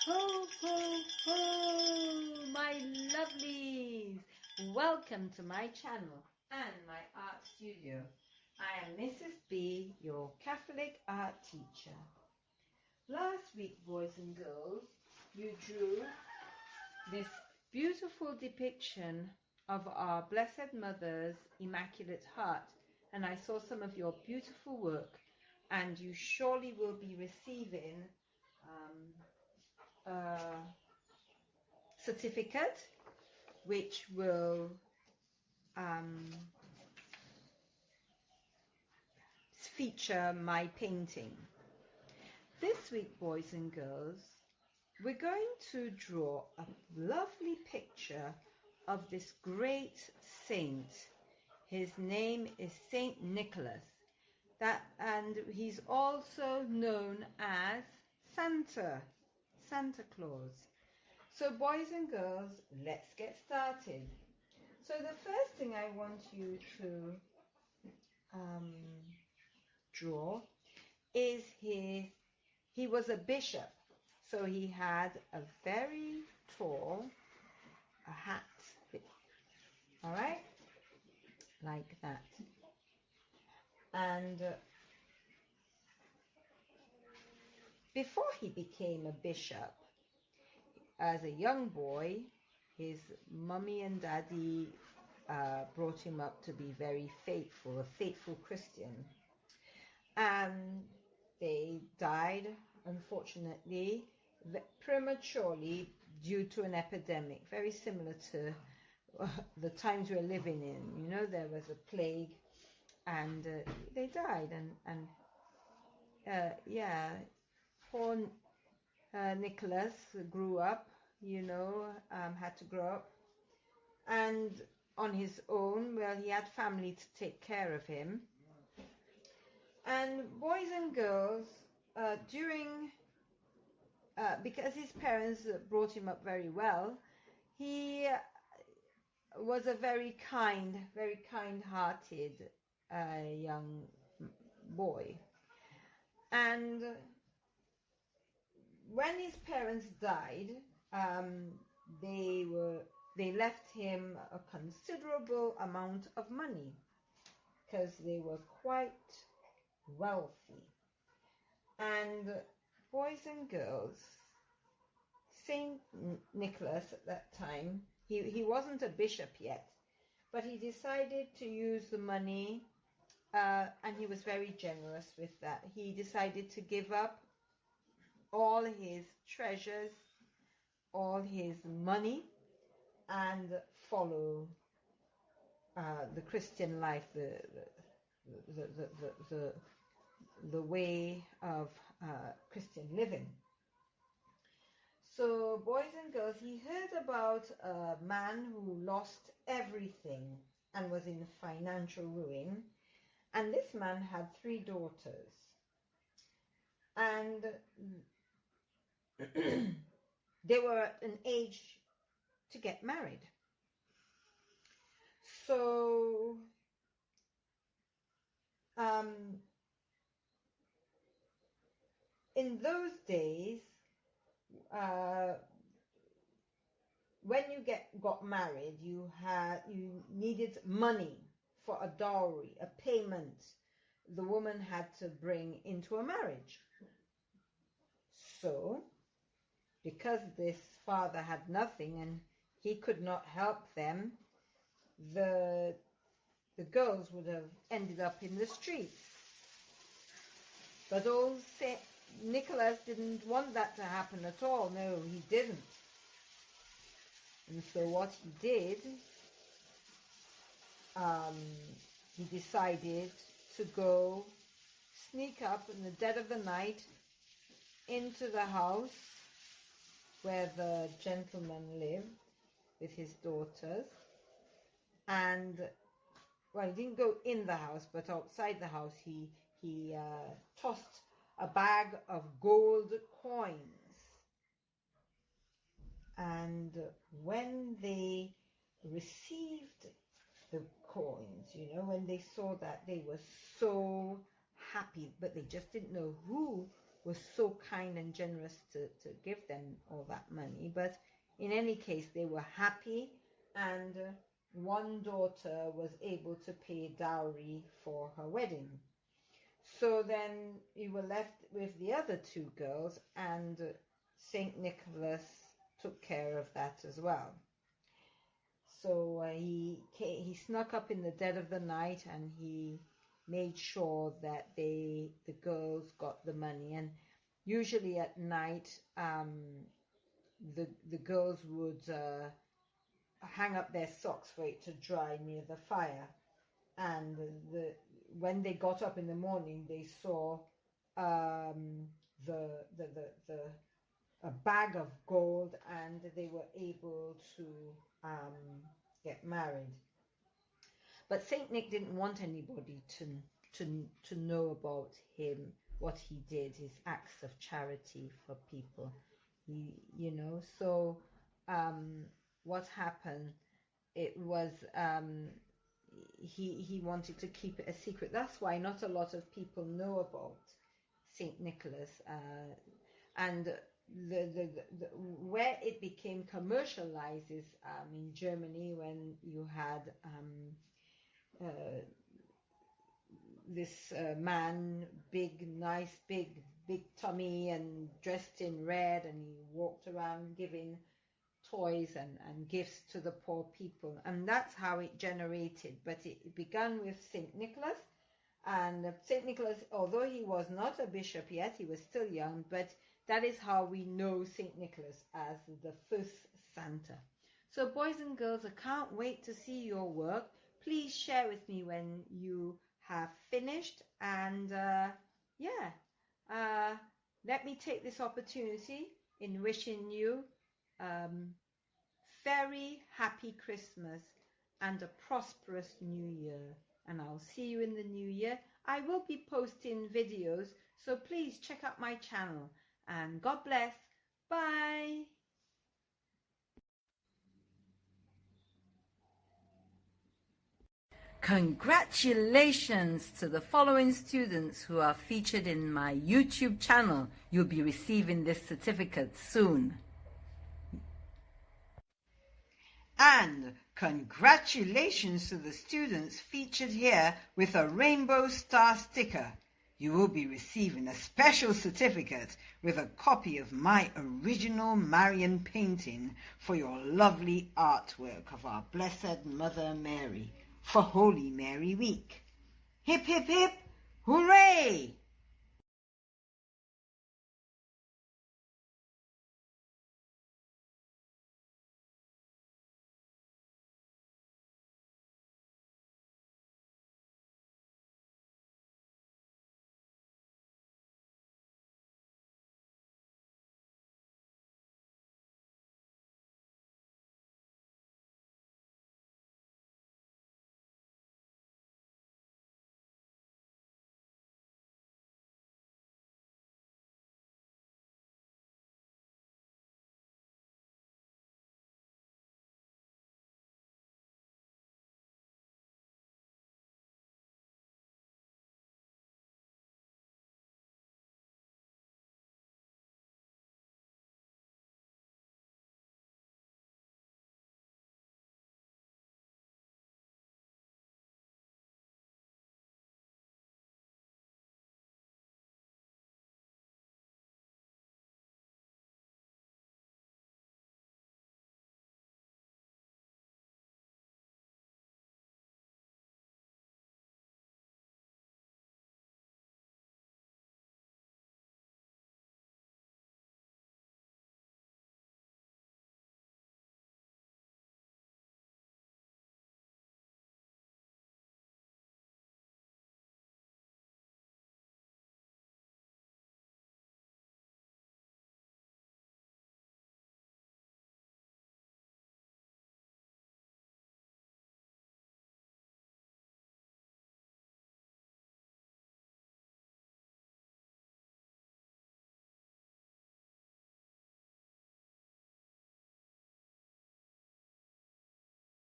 Ho, ho, ho, my lovelies! Welcome to my channel and my art studio. I am Mrs. B, your Catholic art teacher. Last week, boys and girls, you drew this beautiful depiction of our Blessed Mother's Immaculate Heart, and I saw some of your beautiful work, and you surely will be receiving a certificate which will feature my painting. This week, boys and girls, we're going to draw a lovely picture of this great saint. His name is Saint Nicholas, and he's also known as Santa Claus. So boys and girls, let's get started. So the first thing I want you to draw is he was a bishop. So he had a very tall hat, all right, like that. And before he became a bishop, as a young boy, his mummy and daddy brought him up to be very faithful, a faithful Christian. And they died, unfortunately, prematurely due to an epidemic, very similar to the times we're living in. You know, there was a plague, and they died. And poor Nicholas grew up, had to grow up, and on his own. Well, he had family to take care of him. And boys and girls, because his parents brought him up very well, he was a very kind-hearted young boy. And when his parents died, they left him a considerable amount of money because they were quite wealthy. And boys and girls, Saint Nicholas at that time, he wasn't a bishop yet, but he decided to use the money, and he was very generous with that. He decided to give up all his treasures, all his money, and follow the Christian life, the way of Christian living. So, boys and girls, he heard about a man who lost everything and was in financial ruin. And this man had 3 daughters. And they were at an age to get married. So in those days, when you got married, you needed money for a dowry, a payment the woman had to bring into a marriage. So, because this father had nothing and he could not help them, the girls would have ended up in the streets. But old Saint Nicholas didn't want that to happen at all. No, he didn't. And so what he did, he decided to go sneak up in the dead of the night into the house where the gentleman lived with his daughters. And, well, he didn't go in the house, but outside the house he tossed a bag of gold coins. And when they received the coins, when they saw that, they were so happy, but they just didn't know who was so kind and generous to give them all that money. But in any case, they were happy, and one daughter was able to pay dowry for her wedding. So then you were left with the other two girls, and St. Nicholas took care of that as well. So he snuck up in the dead of the night, and he made sure that the girls got the money. And usually at night, the girls would hang up their socks for it to dry near the fire. And when they got up in the morning, they saw a bag of gold, and they were able to get married. But Saint Nick didn't want anybody to know about him, what he did, his acts of charity for people. So what happened? It was he wanted to keep it a secret. That's why not a lot of people know about Saint Nicholas, and the where it became commercialized is in Germany, when you had this man, nice big tummy and dressed in red, and he walked around giving toys and gifts to the poor people, and that's how it generated. But it began with Saint Nicholas, and Saint Nicholas, although he was not a bishop yet, he was still young, but that is how we know Saint Nicholas, as the first Santa. So boys and girls, I can't wait to see your work. Please share with me when you have finished, and let me take this opportunity in wishing you very happy Christmas and a prosperous new year, and I'll see you in the new year. I will be posting videos, so please check out my channel, and God bless. Bye. Congratulations to the following students who are featured in my YouTube channel. You'll be receiving this certificate soon. And congratulations to the students featured here with a rainbow star sticker. You will be receiving a special certificate with a copy of my original Marian painting for your lovely artwork of our Blessed Mother Mary for Holy Mary Week. Hip, hip, hip, hooray!